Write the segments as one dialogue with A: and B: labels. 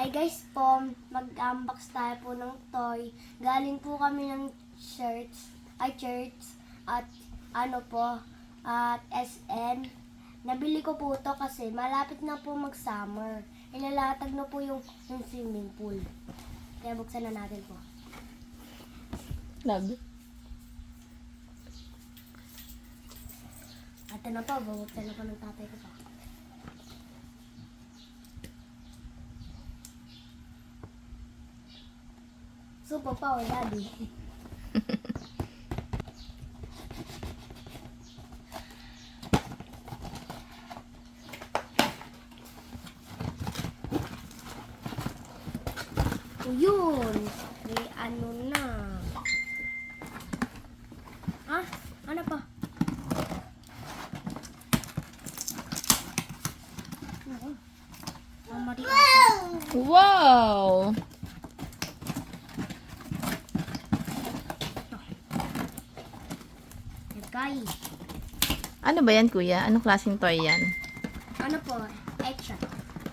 A: Hi guys po, mag-unbox tayo po ng toy. Galing po kami ng church at at SM. Nabili ko po to kasi malapit na po mag-summer. Ilalatag na po yung swimming pool. Kaya buksan na natin po.
B: Love.
A: Ito na po, bubuksan na po ng tatay ko po. Super power, Daddy. Yun. May ano na. Ah? Ano pa?
B: Wow!
A: Guys.
B: Ano ba yan, kuya? Anong klaseng toy yan?
A: Ano po? Extra.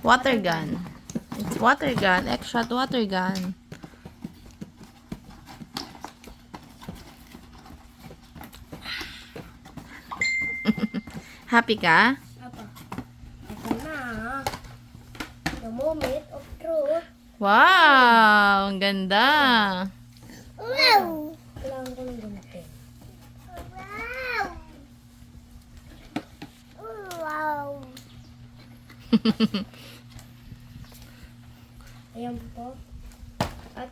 B: Water gun. It's water gun. Extra water gun. Happy ka?
A: Apa? Ito na. The moment of truth.
B: Wow! Ang ganda!
A: Wow! Kailangan ko ng gamitin. Wow! Ayan po. At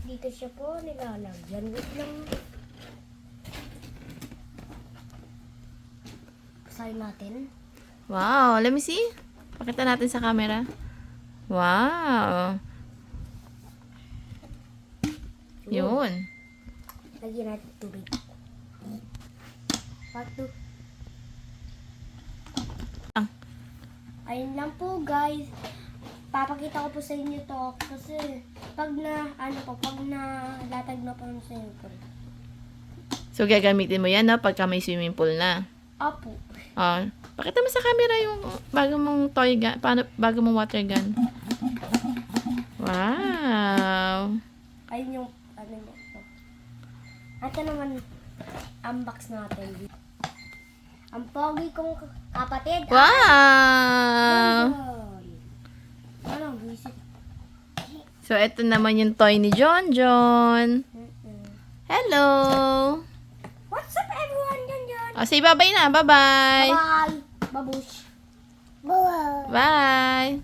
A: dito siya po nilalagyan. Wait lang. Pasahin natin.
B: Wow! Let me see. Pakita natin sa camera. Wow! Yun.
A: Lagyan natin tubig. Part 2. Ayun lang po guys. Papakita ko po sa inyo to kasi pag latag na po ng swimming pool.
B: So, gagamitin mo yan, no? Pagka may swimming pool na.
A: Opo.
B: Oh, pakita mo sa camera yung bago mong toy gun, bago mong water gun. Wow!
A: Ayun yung ano niya po. Ito naman unbox natin. Ang pogi kong kapatid.
B: Wow!
A: Ano, visit.
B: So, ito naman yung toy ni John John. Hello!
A: What's up everyone? Yan.
B: O, say bye-bye na. Bye-bye!
A: Bye. Babush. Bye.
B: Bye!